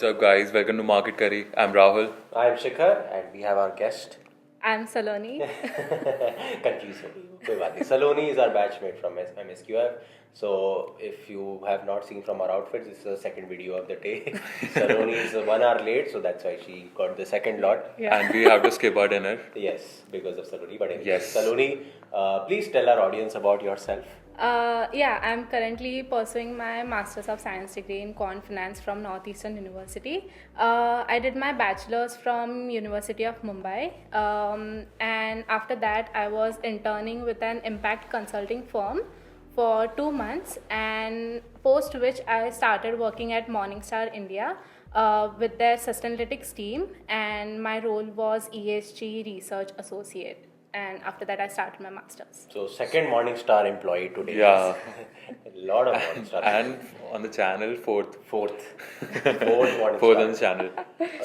What's up, guys? Welcome to Market Curry. I'm Rahul. I'm Shikhar and we have our guest. I'm Saloni. Confused. कोई बात नहीं. Saloni is our batchmate from MSQF. So if you have not seen from our outfits, this is the second video of the day. Saloni is 1 hour late, so that's why she got the second lot. Yeah. And we have to skip our dinner. Yes, because of Saloni. But anyway, Yes. Saloni, please tell our audience about yourself. I'm currently pursuing my Masters of Science degree in Quant Finance from Northeastern University. I did my bachelor's from University of Mumbai, and after that I was interning with an impact consulting firm for 2 months, and post which I started working at Morningstar India with their Sustainalytics team, and my role was ESG Research Associate. And after that, I started my master's. So second Morningstar employee today. Yeah. A lot of Morningstar. And on the channel, fourth Morningstar. on the channel.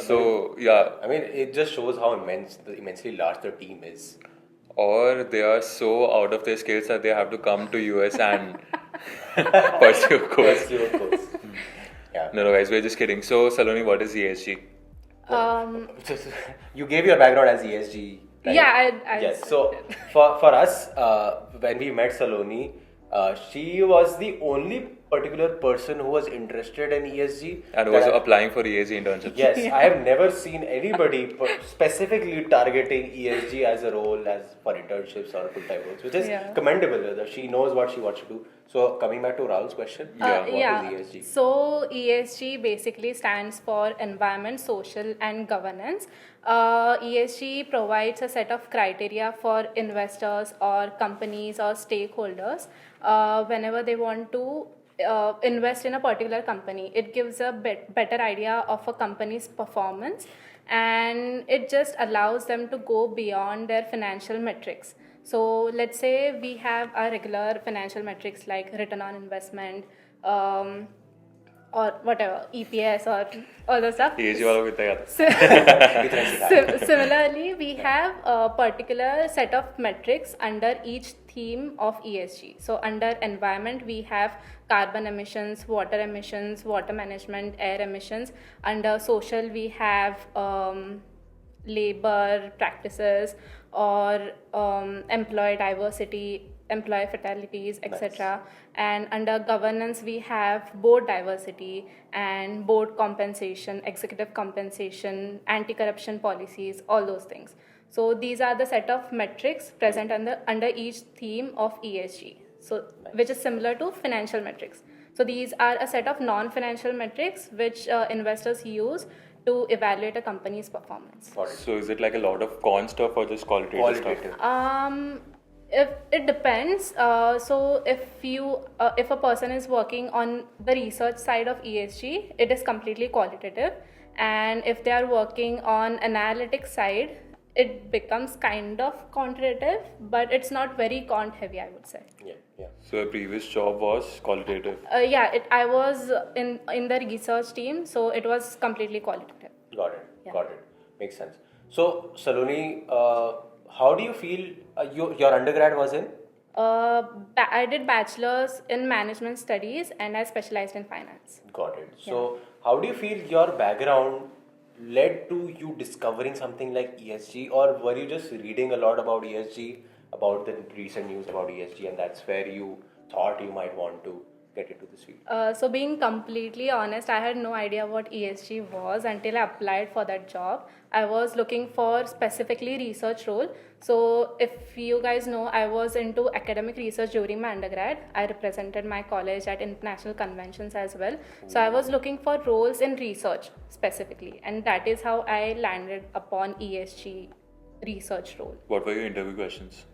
So, yeah. I mean, it just shows how immensely large the team is. Or they are so out of their skills that they have to come to US and pursue a course. Pursue a course. Yeah. No, guys, we're just kidding. So, Saloni, what is ESG? You gave your background as ESG. Right? Yeah, I yes. So for us, when we met Saloni, she was the only particular person who was interested in ESG And was applying for ESG internships. Yes, I have never seen anybody specifically targeting ESG as a role as for internships or full-time roles, which is commendable. She knows what she wants to do. So coming back to Rahul's question, what is ESG? So ESG basically stands for environment, social and governance. ESG provides a set of criteria for investors or companies or stakeholders whenever they want to invest in a particular company. It gives a better idea of a company's performance, and it just allows them to go beyond their financial metrics. So let's say we have our regular financial metrics like return on investment, or whatever, EPS or all the stuff. ESG wala ko itna yata. Similarly, we have a particular set of metrics under each theme of ESG. So under environment, we have carbon emissions, water management, air emissions. Under social, we have labor practices or employee diversity, employee fatalities, etc. Nice. And under governance, we have board diversity and board compensation, executive compensation, anti-corruption policies, all those things. So these are the set of metrics present under each theme of ESG. So which is similar to financial metrics. So these are a set of non-financial metrics which investors use to evaluate a company's performance. So is it like a lot of quant stuff or just qualitative stuff? If it depends. So if a person is working on the research side of ESG, it is completely qualitative, and if they are working on analytics side, it becomes kind of quantitative, but it's not very quant heavy, I would say. Yeah. So your previous job was qualitative? I was in the research team, so it was completely qualitative. Got it. Makes sense. So Saloni, how do you feel your undergrad was in? I did bachelor's in management studies and I specialized in finance. Got it. So how do you feel your background led to you discovering something like ESG, or were you just reading a lot about ESG, about the recent news about ESG, and that's where you thought you might want to get into this field? So being completely honest, I had no idea what ESG was until I applied for that job. I was looking for specifically research role. So if you guys know, I was into academic research during my undergrad. I represented my college at international conventions as well. So I was looking for roles in research specifically, and that is how I landed upon ESG research role. What were your interview questions?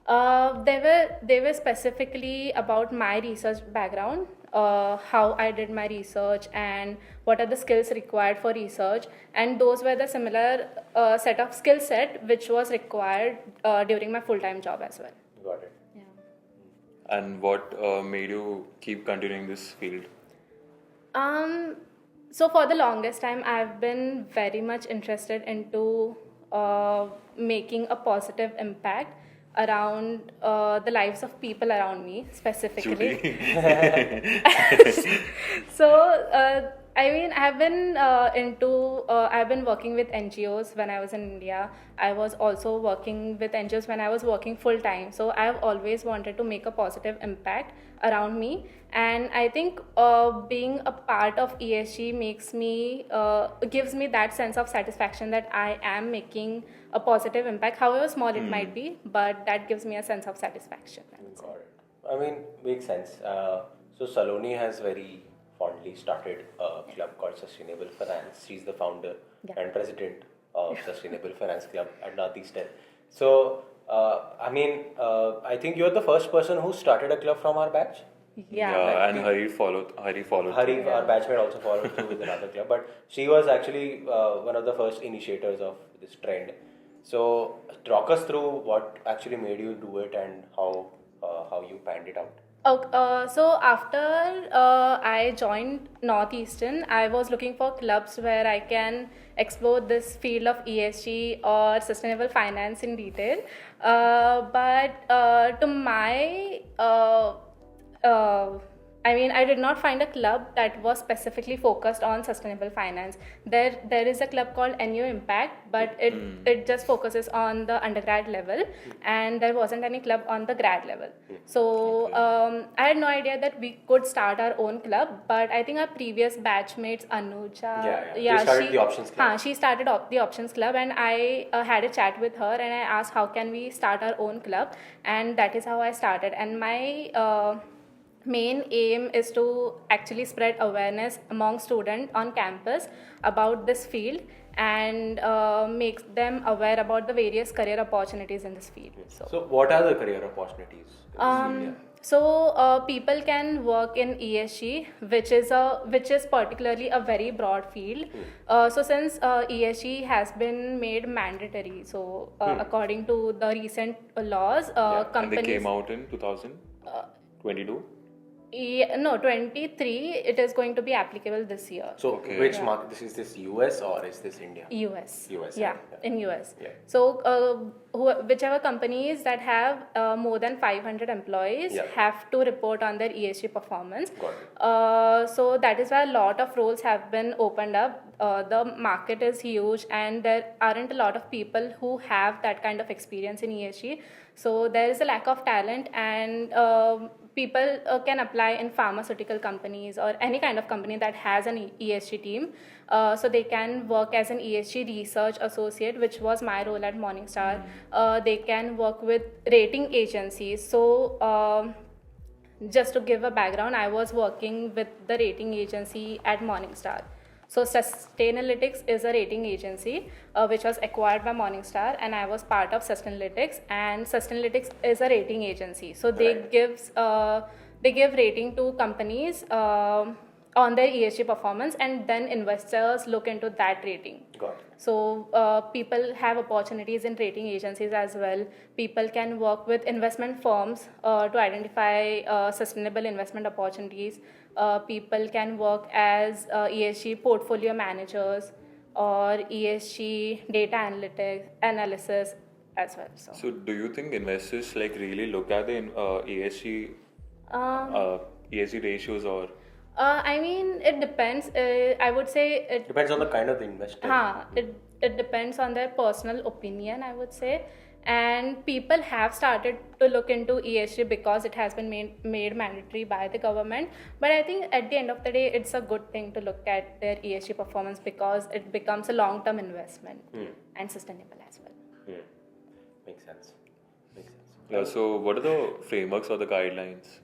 They were specifically about my research background, how I did my research and what are the skills required for research, and those were the similar set of skill set which was required during my full-time job as well. Got it. Yeah. And what made you keep continuing this field? So for the longest time, I've been very much interested into making a positive impact around the lives of people around me specifically. So I mean, I've been I've been working with NGOs when I was in India. I was also working with NGOs when I was working full time. So I've always wanted to make a positive impact around me. And I think being a part of ESG gives me that sense of satisfaction that I am making a positive impact, however small it might be, but that gives me a sense of satisfaction. Got it. I mean, makes sense. So Saloni has very fondly started a club called Sustainable Finance. She's the founder and president of Sustainable Finance Club at Northeastern. So, I think you're the first person who started a club from our batch. Yeah. And Hari followed. Hari, through. our batchmate, also followed through with another club, but she was actually one of the first initiators of this trend. So, talk us through what actually made you do it and how you panned it out. So after I joined Northeastern, I was looking for clubs where I can explore this field of ESG or sustainable finance in detail. But to my I did not find a club that was specifically focused on sustainable finance. There is a club called NU Impact, but it just focuses on the undergrad level, and there wasn't any club on the grad level. So I had no idea that we could start our own club, but I think our previous batchmates, Anuja, They started the Options Club. She started the Options Club, and I had a chat with her, and I asked how can we start our own club, and that is how I started. And my main aim is to actually spread awareness among students on campus about this field and make them aware about the various career opportunities in this field. So what are the career opportunities in this field? So people can work in ESG, which is particularly a very broad field. So since ESG has been made mandatory, so according to the recent laws, companies... And they came out in 2022? No, 23. It is going to be applicable this year. So, which market? Is this US or is this India? US. Yeah. In US. Yeah. So, whichever companies that have more than 500 employees have to report on their ESG performance. Got it. So that is why a lot of roles have been opened up. The market is huge, and there aren't a lot of people who have that kind of experience in ESG. So there is a lack of talent, and people can apply in pharmaceutical companies or any kind of company that has an ESG team. So they can work as an ESG research associate, which was my role at Morningstar. They can work with rating agencies. So just to give a background, I was working with the rating agency at Morningstar. So Sustainalytics is a rating agency which was acquired by Morningstar, and I was part of Sustainalytics, and Sustainalytics is a rating agency. So they give rating to companies on their ESG performance, and then investors look into that rating. Got it. So people have opportunities in rating agencies as well. People can work with investment firms to identify sustainable investment opportunities. People can work as ESG portfolio managers or ESG data analysis as well. So do you think investors really look at the ESG ratios or? It depends. I would say it depends on the kind of investor. It depends on their personal opinion, I would say. And people have started to look into ESG because it has been made mandatory by the government. But I think at the end of the day, it's a good thing to look at their ESG performance because it becomes a long-term investment and sustainable as well. Makes sense. Yeah, so what are the frameworks or the guidelines?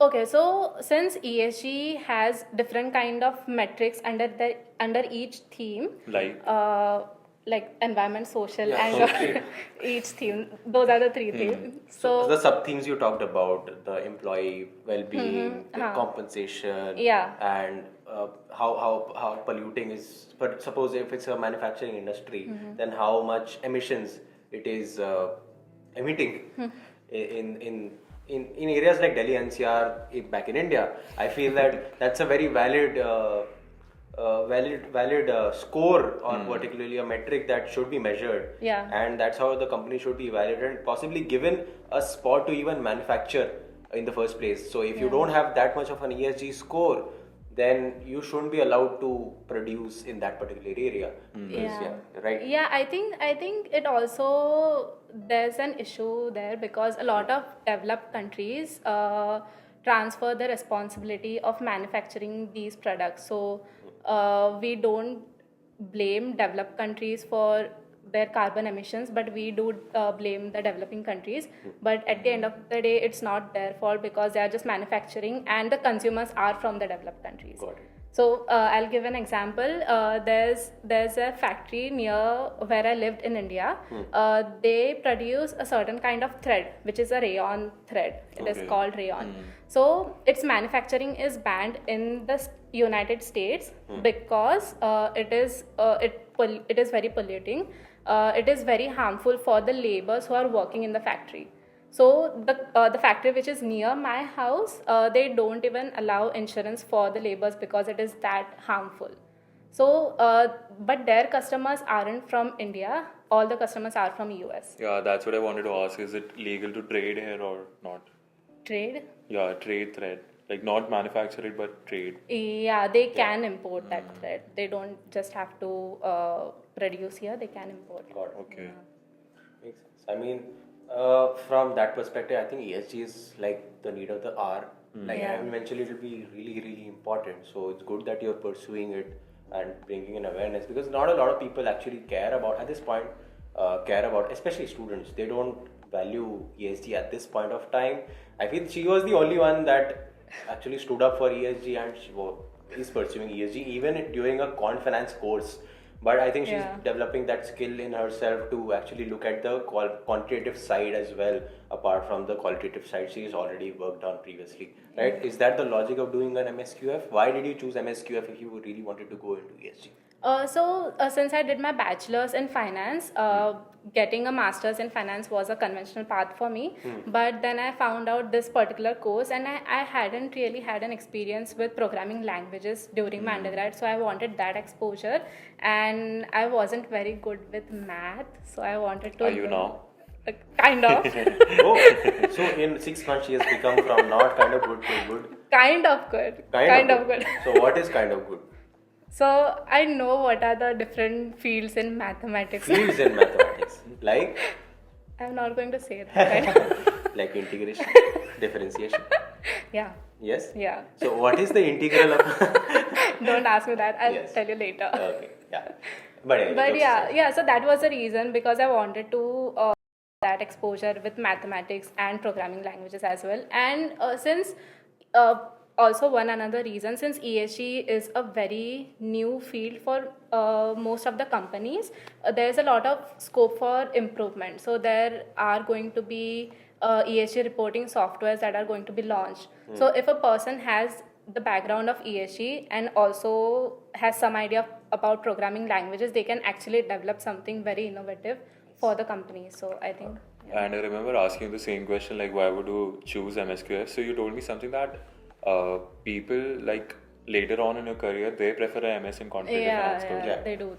Okay, so since ESG has different kind of metrics under each theme, like environment, social, and each theme. Those are the three themes. So the sub themes you talked about: the employee well-being, the compensation, and how polluting is. But suppose if it's a manufacturing industry, then how much emissions it is emitting in areas like Delhi NCR back in India. I feel that that's a very valid score or particularly a metric that should be measured, and that's how the company should be evaluated and possibly given a spot to even manufacture in the first place. So if you don't have that much of an ESG score, then you shouldn't be allowed to produce in that particular area. Because, right? Yeah, I think it also there's an issue there because a lot of developed countries transfer the responsibility of manufacturing these products. So we don't blame developed countries for their carbon emissions, but we do blame the developing countries. But at the end of the day, it's not their fault because they are just manufacturing, and the consumers are from the developed countries. Got it. So I'll give an example. There's a factory near where I lived in India. They produce a certain kind of thread, which is a rayon thread. It is called rayon. So its manufacturing is banned in the United States because it is very polluting. It is very harmful for the laborers who are working in the factory. So the factory which is near my house, they don't even allow insurance for the laborers because it is that harmful. So, but their customers aren't from India. All the customers are from US. Yeah, that's what I wanted to ask. Is it legal to trade here or not? Trade? Yeah, trade thread. Like not manufacture it, but trade. Yeah, they can import that thread. They don't just have to produce here. They can import. Got it. Okay. Makes sense. I mean, from that perspective, I think ESG is like the need of the hour. Like eventually it will be really, really important. So it's good that you're pursuing it and bringing in awareness because not a lot of people actually care about, at this point, especially students. They don't value ESG at this point of time. I feel she was the only one that actually stood up for ESG and she is pursuing ESG even during a Quant Finance course. But I think she's developing that skill in herself to actually look at the quantitative side as well, apart from the qualitative side she's already worked on previously, right? Is that the logic of doing an MSQF? Why did you choose MSQF if you really wanted to go into ESG? Since I did my bachelor's in finance, getting a master's in finance was a conventional path for me. But then I found out this particular course, and I hadn't really had an experience with programming languages during my undergrad. So I wanted that exposure, and I wasn't very good with math. So I wanted to. Are you now? Kind of. So in 6 months she has become from not kind of good to good. Kind of good. Kind of good. So what is kind of good? So I know what are the different fields in mathematics. Fields in mathematics. Like? I'm not going to say that. Like integration, differentiation. Yeah. Yes? Yeah. So what is the integral of... Don't ask me that. I'll tell you later. Okay. Yeah. But anyway, But yeah. So that was the reason because I wanted to that exposure with mathematics and programming languages as well. And since also one another reason, since ESG is a very new field for most of the companies, there's a lot of scope for improvement. So there are going to be ESG reporting softwares that are going to be launched. So if a person has the background of ESG and also has some idea about programming languages, they can actually develop something very innovative for the company. So I think. Yeah. And I remember asking the same question, like, why would you choose MSQF? So you told me something that people like later on in your career, they prefer a MS in quantitative finance. Yeah, they do.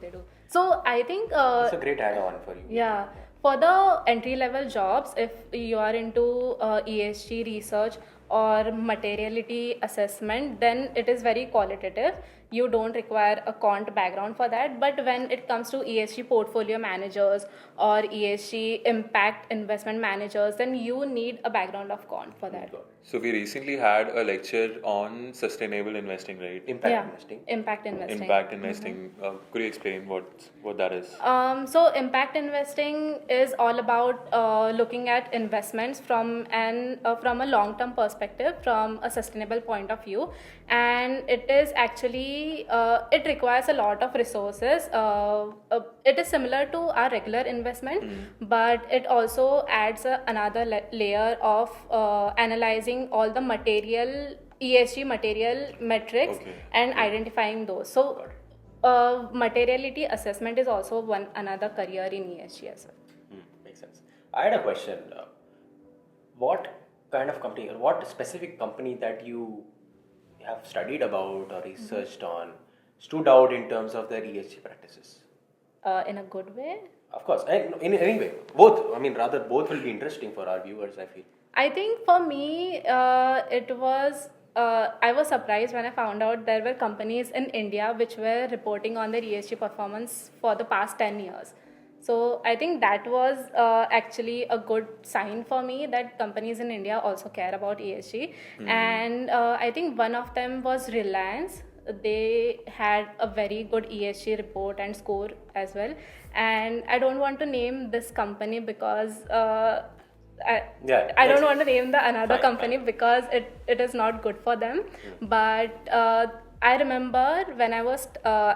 So I think it's a great add-on for you. Yeah, for the entry-level jobs, if you are into ESG research or materiality assessment, then it is very qualitative. You don't require a quant background for that. But when it comes to ESG portfolio managers or ESG impact investment managers, then you need a background of quant for that. So we recently had a lecture on sustainable investing, right? Impact investing. Impact investing. Impact investing. Could you explain what that is? So impact investing is all about looking at investments from a long-term perspective, from a sustainable point of view, and it is actually it requires a lot of resources. It is similar to our regular investment, but it also adds another layer of analyzing all the ESG material metrics and identifying those. So materiality assessment is also another career in ESG as well. Makes sense. I had a question. What kind of company or what specific company that you have studied about or researched on stood out in terms of their ESG practices? In a good way? Of course. In any way. Both. I mean, both will be interesting for our viewers, I feel. I think for me, it was I was surprised when I found out there were companies in India which were reporting on their ESG performance for the past 10 years. So I think that was actually a good sign for me that companies in India also care about ESG. And I think one of them was Reliance. They had a very good ESG report and score as well. And I don't want to name this company because I don't want to name the another company because it is not good for them. But I remember when I was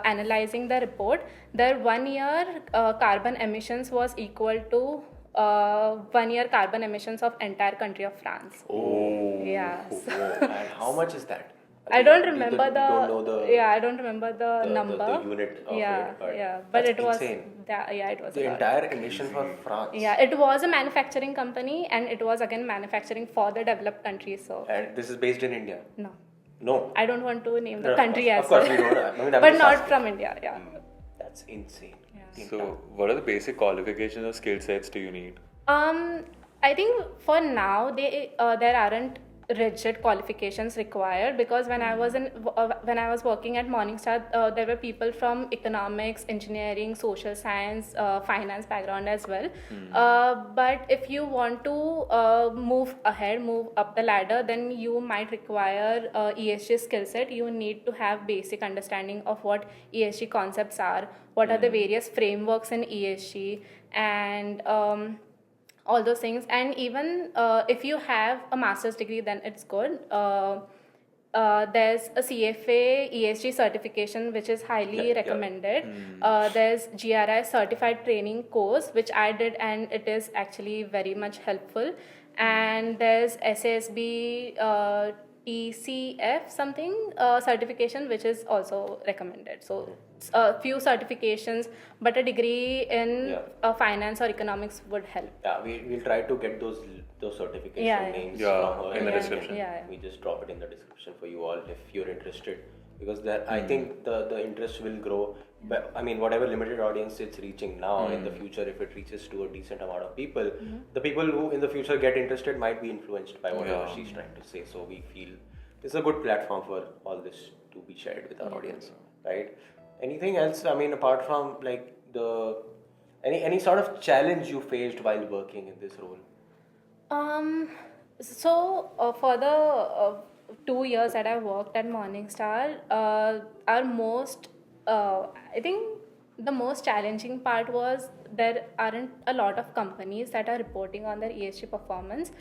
analyzing the report, their 1 year carbon emissions was equal to 1 year carbon emissions of entire country of France. Oh. Yeah. And how much is that? I don't remember don't know the I don't remember the number. the unit of it. But but that's it was insane. it was The a lot. entire emission for France. Yeah, it was a manufacturing company and it was again manufacturing for the developed countries. So And this is based in India. no, No. I don't want to name the No, country of as course well. we don't. I mean, I'm But just not asking. from India. Yeah. That's insane. So, what are the basic qualifications or skill sets do you need? I think for now there aren't rigid qualifications required because when I was working at Morningstar, there were people from economics, engineering, social science, finance background as well. But if you want to move up the ladder, then you might require ESG skill set. You need to have basic understanding of what ESG concepts are, what are the various frameworks in ESG, and all those things. And even if you have a master's degree, then it's good. There's a CFA ESG certification which is highly recommended. There's GRI certified training course which I did and it is actually very much helpful. And there's SASB TCF something certification which is also recommended. So a few certifications, but a degree in finance or economics would help. Yeah, we'll try to get those certification names from her in the description. We just drop it in the description for you all if you're interested, because I think the interest will grow. But I mean, whatever limited audience it's reaching now, in the future, if it reaches to a decent amount of people, the people who in the future get interested might be influenced by whatever she's trying to say. So we feel it's a good platform for all this to be shared with our audience, right? Anything else? I mean, apart from like any sort of challenge you faced while working in this role? So for the 2 years that I worked at Morningstar, our most I think the most challenging part was there aren't a lot of companies that are reporting on their ESG performance.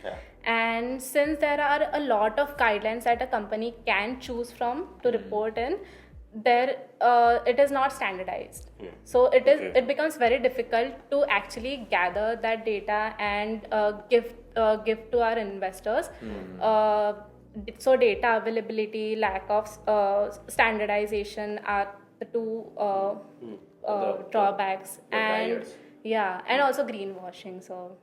And since there are a lot of guidelines that a company can choose from to report in, it is not standardized. So it becomes very difficult to actually gather that data and give to our investors. So data availability, lack of standardization are the two drawbacks. And and also greenwashing. So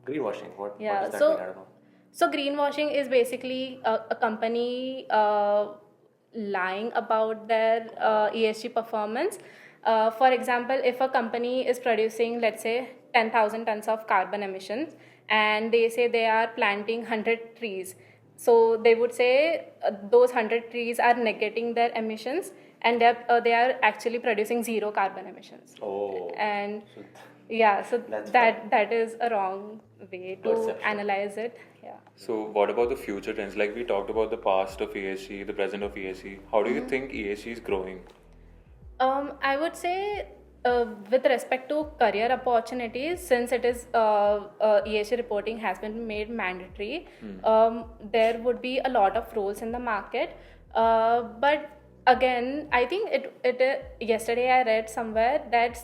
greenwashing, what does that so mean? I don't know. So greenwashing is basically a company lying about their ESG performance. For example, if a company is producing, let's say, 10,000 tons of carbon emissions and they say they are planting 100 trees, so they would say those 100 trees are negating their emissions and they are actually producing 0 carbon emissions. And so that is a wrong way to analyze it. So what about the future trends? Like we talked about the past of ESG, the present of ESG. How do you think ESG is growing? I would say with respect to career opportunities, since it is ESG reporting has been made mandatory, there would be a lot of roles in the market. But again, I think yesterday I read somewhere that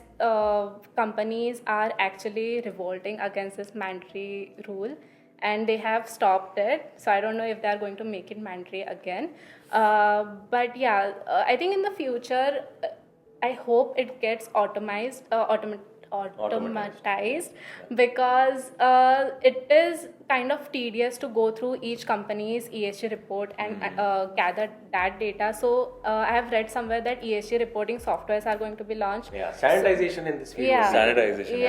companies are actually revolting against this mandatory rule and they have stopped it. So I don't know if they are going to make it mandatory again. But I think in the future, I hope it gets automatized because it is kind of tedious to go through each company's ESG report and gather that data. So I have read somewhere that ESG reporting softwares are going to be launched. Standardization in this field. Standardization.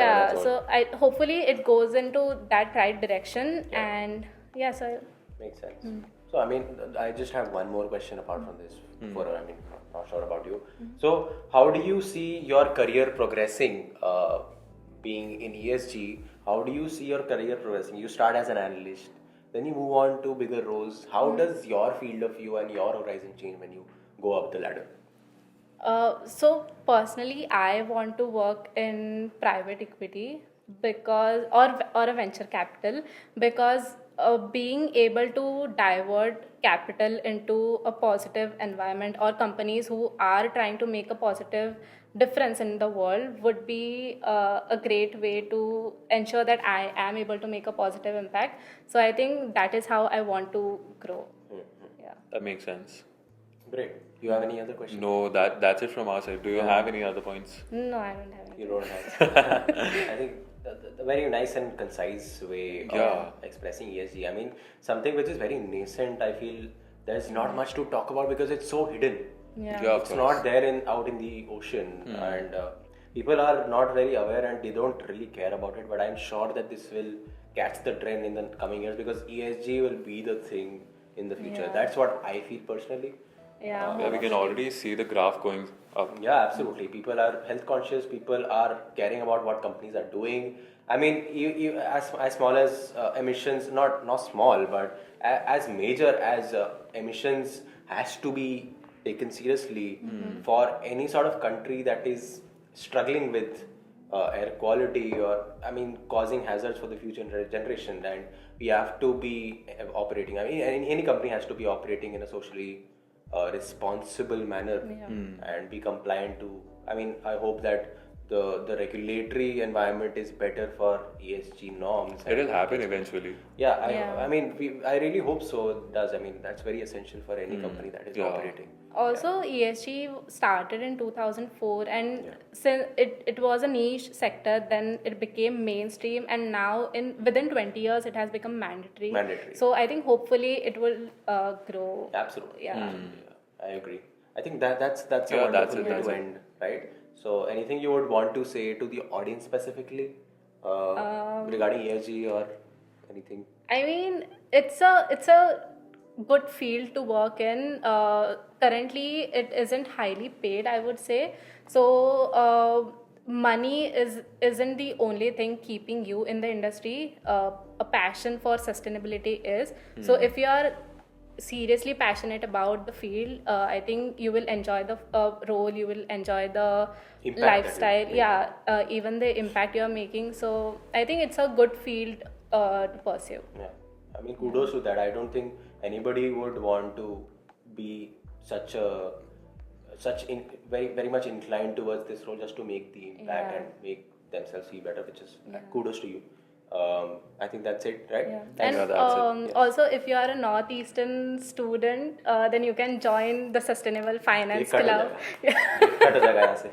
So hopefully it goes into that right direction. And so makes sense. So, I mean, I just have one more question apart from this. Before, I mean, not sure about you. So, how do you see your career progressing? Being in ESG, how do you see your career progressing? You start as an analyst, then you move on to bigger roles. How does your field of view and your horizon change when you go up the ladder? So personally, I want to work in private equity because or a venture capital because being able to divert capital into a positive environment or companies who are trying to make a positive difference in the world would be a great way to ensure that I am able to make a positive impact. So I think that is how I want to grow. Yeah. That makes sense. Great. You have any other questions? No, that's it from our side. Do you have any other points? No, I don't have any. You don't have. I think the very nice and concise way of expressing ESG. I mean, something which is very nascent. I feel there's not much to talk about because it's so hidden. Yeah. Yeah, of It's course. not there out in the ocean, and people are not very aware and they don't really care about it. But I'm sure that this will catch the trend in the coming years because ESG will be the thing in the future. Yeah. That's what I feel personally. Yeah. Yeah, we can already see the graph going up. Yeah, absolutely. People are health conscious. People are caring about what companies are doing. I mean, as small as emissions, not small, but as major as emissions has to be taken seriously for any sort of country that is struggling with air quality or causing hazards for the future generation. And we have to be operating. I mean, any company has to be operating in a socially responsible manner and be compliant to. I mean, I hope that the regulatory environment is better for ESG norms. It'll happen eventually. Yeah, I mean, I really hope so. It does. I mean, that's very essential for any company that is operating. Also, ESG started in 2004, and since it was a niche sector, then it became mainstream, and now within 20 years, it has become mandatory. So I think hopefully it will grow. Absolutely. Yeah. Absolutely, yeah. I agree. I think that's a Yeah, wonderful that's it, way that's to it. end, right? So, anything you would want to say to the audience specifically regarding ESG or anything? I mean, it's a good field to work in. Currently, it isn't highly paid, I would say. So, money isn't the only thing keeping you in the industry. A passion for sustainability is. So, if you are seriously passionate about the field, I think you will enjoy the role, you will enjoy the Impact lifestyle, even the impact you are making. So I think it's a good field to pursue. Yeah, I mean, kudos to that. I don't think anybody would want to be very very much inclined towards this role just to make the impact and make themselves feel better, which is kudos to you. I think that's it, right? Yeah. Thanks. And that's it. also, if you are a Northeastern student, then you can join the Sustainable Finance Club. Cut ho jayega yahan se.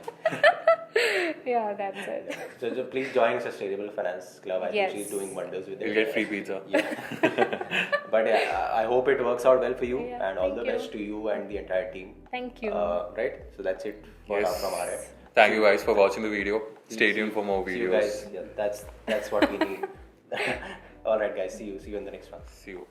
Yeah, that's it. So please join Sustainable Finance Club. I think she's Yes. doing wonders with it. You'll get free pizza. But yeah, I hope it works out well for you, Yeah, and all thank the you. best to you and the entire team. Thank you. Right? So that's it for Yes. from our end. Thank you guys for watching the video. Stay tuned for more See you videos. guys. Yeah, that's what we need. All right, guys. See you in the next one. See you.